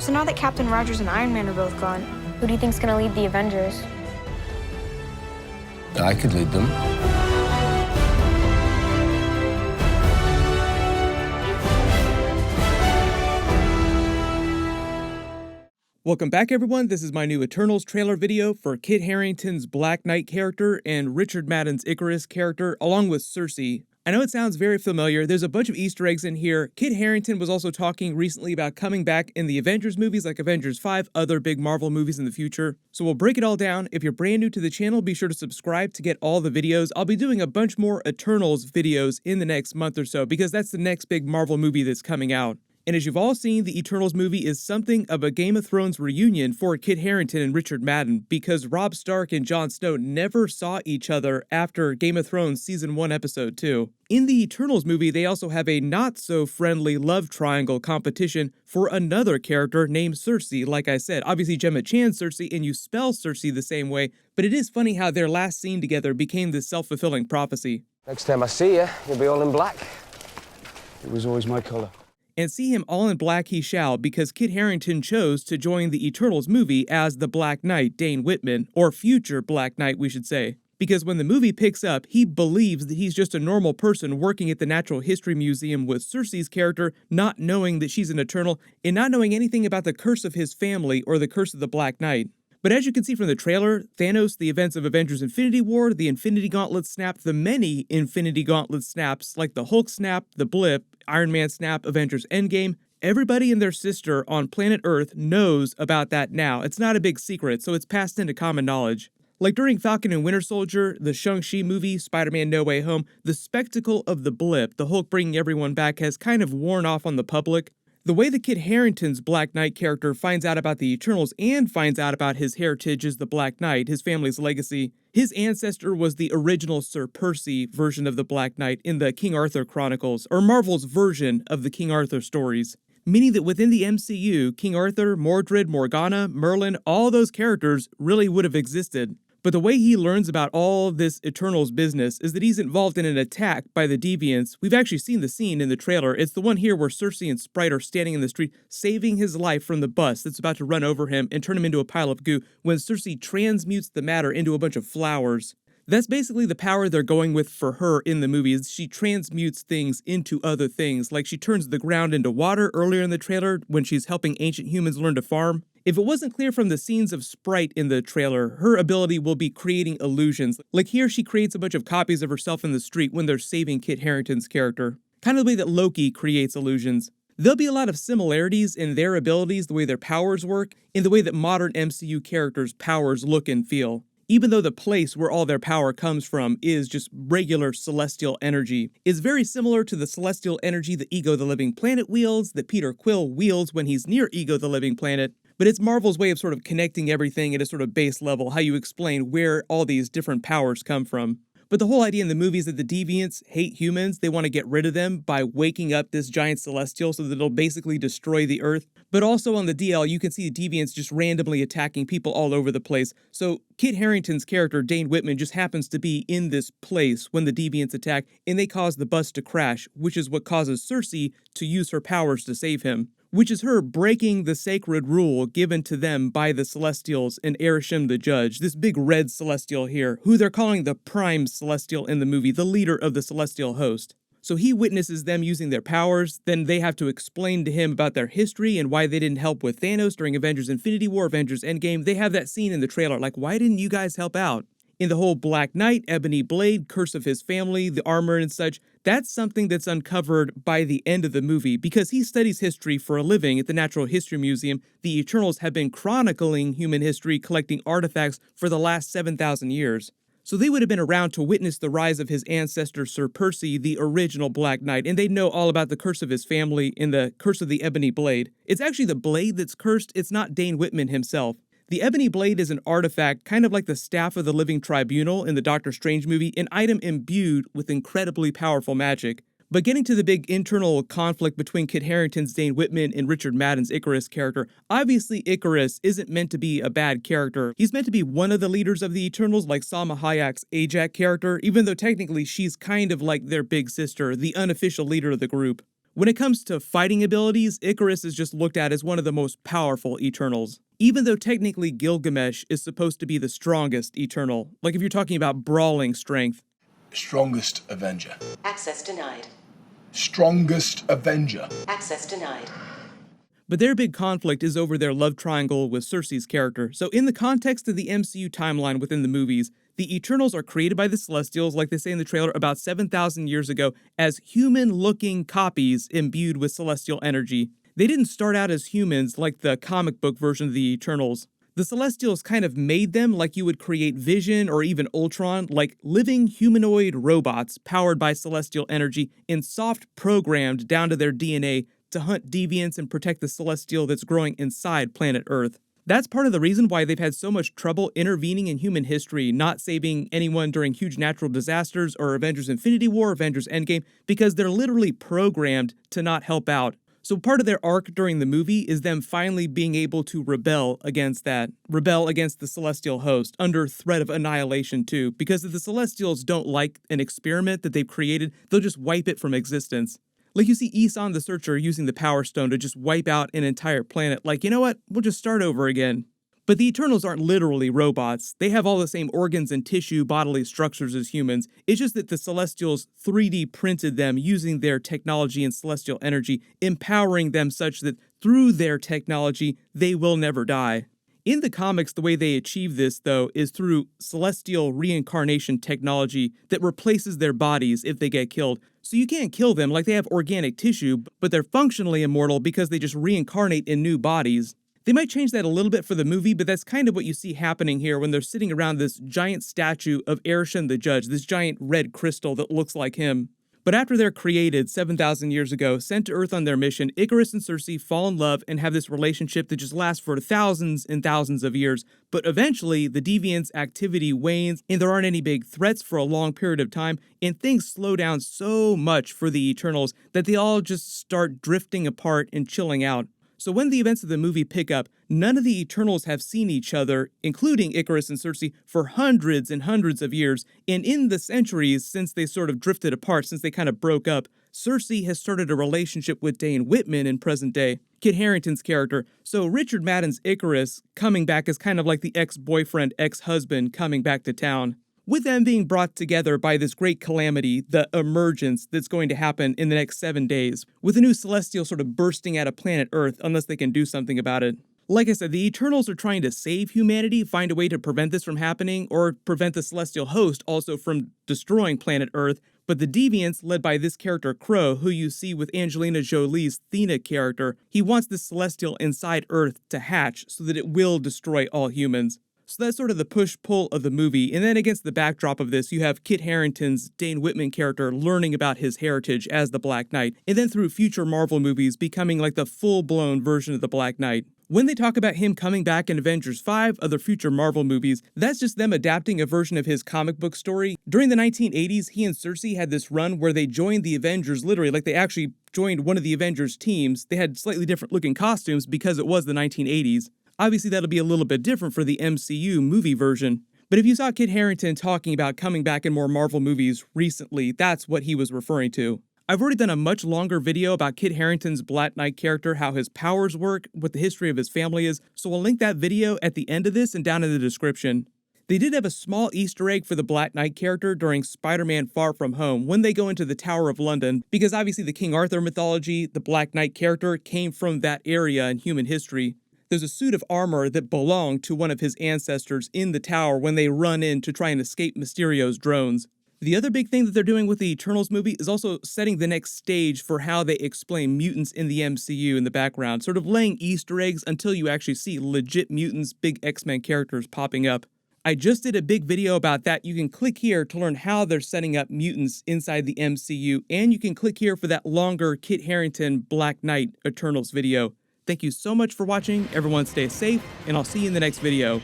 So now that Captain Rogers and Iron Man are both gone, who do you think's gonna lead the Avengers? I could lead them. Welcome back, everyone. This is my new Eternals trailer video for Kit Harington's Black Knight character and Richard Madden's Ikaris character, along with Sersi. I know it sounds very familiar. There's a bunch of Easter eggs in here. Kit Harington was also talking recently about coming back in the Avengers movies like Avengers 5, other big Marvel movies in the future. So we'll break it all down. If you're brand new to the channel, be sure to subscribe to get all the videos. I'll be doing a bunch more Eternals videos in the next month or so because that's the next big Marvel movie that's coming out. And as you've all seen, the Eternals movie is something of a Game of Thrones reunion for Kit Harington and Richard Madden because Robb Stark and Jon Snow never saw each other after Game of Thrones Season 1, Episode 2. In the Eternals movie, they also have a not-so-friendly love triangle competition for another character named Sersi, like I said. Obviously, Gemma Chan's Sersi, and you spell Sersi the same way, but it is funny how their last scene together became this self-fulfilling prophecy. Next time I see you, you'll be all in black. It was always my color. And see him all in black he shall, because Kit Harington chose to join the Eternals movie as the Black Knight, Dane Whitman, or future Black Knight, we should say. Because when the movie picks up, he believes that he's just a normal person working at the Natural History Museum with Sersi's character, not knowing that she's an Eternal, and not knowing anything about the curse of his family or the curse of the Black Knight. But as you can see from the trailer, Thanos, the events of Avengers Infinity War, the Infinity Gauntlet snap, the many Infinity Gauntlet snaps, like the Hulk snap, the Blip, Iron Man snap, Avengers Endgame, everybody and their sister on planet Earth knows about that now. It's not a big secret, so it's passed into common knowledge. Like during Falcon and Winter Soldier, the Shang-Chi movie, Spider-Man No Way Home, the spectacle of the Blip, the Hulk bringing everyone back, has kind of worn off on the public. The way that Kit Harington's Black Knight character finds out about the Eternals and finds out about his heritage as the Black Knight, his family's legacy, his ancestor was the original Sir Percy version of the Black Knight in the King Arthur Chronicles, or Marvel's version of the King Arthur stories. Meaning that within the MCU, King Arthur, Mordred, Morgana, Merlin, all those characters really would have existed. But the way he learns about all this Eternals business is that he's involved in an attack by the Deviants. We've actually seen the scene in the trailer. It's the one here where Sersi and Sprite are standing in the street, saving his life from the bus that's about to run over him and turn him into a pile of goo when Sersi transmutes the matter into a bunch of flowers. That's basically the power they're going with for her in the movie, is she transmutes things into other things, like she turns the ground into water earlier in the trailer when she's helping ancient humans learn to farm. If it wasn't clear from the scenes of Sprite in the trailer, her ability will be creating illusions. Like here, she creates a bunch of copies of herself in the street when they're saving Kit Harington's character. Kind of the way that Loki creates illusions. There'll be a lot of similarities in their abilities, the way their powers work, in the way that modern MCU characters' powers look and feel. Even though the place where all their power comes from is just regular celestial energy, is very similar to the celestial energy that Ego the Living Planet wields, that Peter Quill wields when he's near Ego the Living Planet. But it's Marvel's way of sort of connecting everything at a sort of base level, how you explain where all these different powers come from. But the whole idea in the movie is that the Deviants hate humans. They want to get rid of them by waking up this giant celestial so that it'll basically destroy the Earth. But also on the DL, you can see the Deviants just randomly attacking people all over the place. So Kit Harington's character, Dane Whitman, just happens to be in this place when the Deviants attack, and they cause the bus to crash, which is what causes Sersi to use her powers to save him. Which is her breaking the sacred rule given to them by the Celestials and Arishem the Judge, this big red Celestial here, who they're calling the Prime Celestial in the movie, the leader of the Celestial host. So he witnesses them using their powers, then they have to explain to him about their history and why they didn't help with Thanos during Avengers Infinity War, Avengers Endgame. They have that scene in the trailer, like, why didn't you guys help out? In the whole Black Knight, Ebony Blade, curse of his family, the armor and such, that's something that's uncovered by the end of the movie. Because he studies history for a living at the Natural History Museum, the Eternals have been chronicling human history, collecting artifacts for the last 7,000 years. So they would have been around to witness the rise of his ancestor, Sir Percy, the original Black Knight, and they know all about the curse of his family and the curse of the Ebony Blade. It's actually the blade that's cursed, it's not Dane Whitman himself. The Ebony Blade is an artifact, kind of like the Staff of the Living Tribunal in the Doctor Strange movie, an item imbued with incredibly powerful magic. But getting to the big internal conflict between Kit Harington's Dane Whitman and Richard Madden's Ikaris character, obviously Ikaris isn't meant to be a bad character. He's meant to be one of the leaders of the Eternals, like Salma Hayek's Ajak character, even though technically she's kind of like their big sister, the unofficial leader of the group. When it comes to fighting abilities, Icarus is just looked at as one of the most powerful Eternals. Even though technically Gilgamesh is supposed to be the strongest Eternal, like if you're talking about brawling strength. Strongest Avenger. Access denied. Strongest Avenger. Access denied. But their big conflict is over their love triangle with Cersei's character. So in the context of the MCU timeline within the movies, the Eternals are created by the Celestials, like they say in the trailer, about 7,000 years ago, as human-looking copies imbued with celestial energy. They didn't start out as humans like the comic book version of the Eternals. The Celestials kind of made them like you would create Vision or even Ultron, like living humanoid robots powered by celestial energy and soft programmed down to their DNA to hunt deviants and protect the Celestial that's growing inside planet Earth. That's part of the reason why they've had so much trouble intervening in human history, not saving anyone during huge natural disasters or Avengers Infinity War, Avengers Endgame, because they're literally programmed to not help out. So part of their arc during the movie is them finally being able to rebel against that. Rebel against the Celestial host, under threat of annihilation too, because if the Celestials don't like an experiment that they've created, they'll just wipe it from existence. Like you see Isan the Searcher using the Power Stone to just wipe out an entire planet, like, you know what, we'll just start over again. But the Eternals aren't literally robots. They have all the same organs and tissue bodily structures as humans. It's just that the Celestials 3D printed them using their technology and celestial energy, empowering them such that through their technology, they will never die. In the comics, the way they achieve this, though, is through celestial reincarnation technology that replaces their bodies if they get killed. So you can't kill them like they have organic tissue, but they're functionally immortal because they just reincarnate in new bodies. They might change that a little bit for the movie, but that's kind of what you see happening here when they're sitting around this giant statue of Arishan the Judge, this giant red crystal that looks like him. But after they're created 7,000 years ago, sent to Earth on their mission, Icarus and Cersei fall in love and have this relationship that just lasts for thousands and thousands of years. But eventually, the Deviants' activity wanes, and there aren't any big threats for a long period of time, and things slow down so much for the Eternals that they all just start drifting apart and chilling out. So when the events of the movie pick up, none of the Eternals have seen each other, including Icarus and Cersei, for hundreds and hundreds of years, and in the centuries since they sort of drifted apart, since they kind of broke up, Cersei has started a relationship with Dane Whitman in present day, Kit Harington's character, so Richard Madden's Icarus coming back is kind of like the ex-boyfriend, ex-husband coming back to town. With them being brought together by this great calamity, the emergence that's going to happen in the next 7 days, with a new celestial sort of bursting out of planet Earth unless they can do something about it. Like I said, the Eternals are trying to save humanity, find a way to prevent this from happening, or prevent the celestial host also from destroying planet Earth, but the Deviants, led by this character Crow, who you see with Angelina Jolie's Thena character, he wants the celestial inside Earth to hatch so that it will destroy all humans. So that's sort of the push-pull of the movie, and then against the backdrop of this, you have Kit Harington's Dane Whitman character learning about his heritage as the Black Knight, and then through future Marvel movies becoming like the full-blown version of the Black Knight. When they talk about him coming back in Avengers 5, other future Marvel movies, that's just them adapting a version of his comic book story. During the 1980s, he and Cersei had this run where they joined the Avengers, literally, like they actually joined one of the Avengers teams. They had slightly different looking costumes because it was the 1980s. Obviously, that'll be a little bit different for the MCU movie version. But if you saw Kit Harington talking about coming back in more Marvel movies recently, that's what he was referring to. I've already done a much longer video about Kit Harington's Black Knight character, how his powers work, what the history of his family is, so I'll link that video at the end of this and down in the description. They did have a small Easter egg for the Black Knight character during Spider-Man Far From Home when they go into the Tower of London, because obviously the King Arthur mythology, the Black Knight character came from that area in human history. There's a suit of armor that belonged to one of his ancestors in the tower when they run in to try and escape Mysterio's drones. The other big thing that they're doing with the Eternals movie is also setting the next stage for how they explain mutants in the MCU in the background, sort of laying Easter eggs until you actually see legit mutants, big X-Men characters popping up. I just did a big video about that. You can click here to learn how they're setting up mutants inside the MCU, and you can click here for that longer Kit Harington Black Knight Eternals video. Thank you so much for watching, everyone stay safe, and I'll see you in the next video.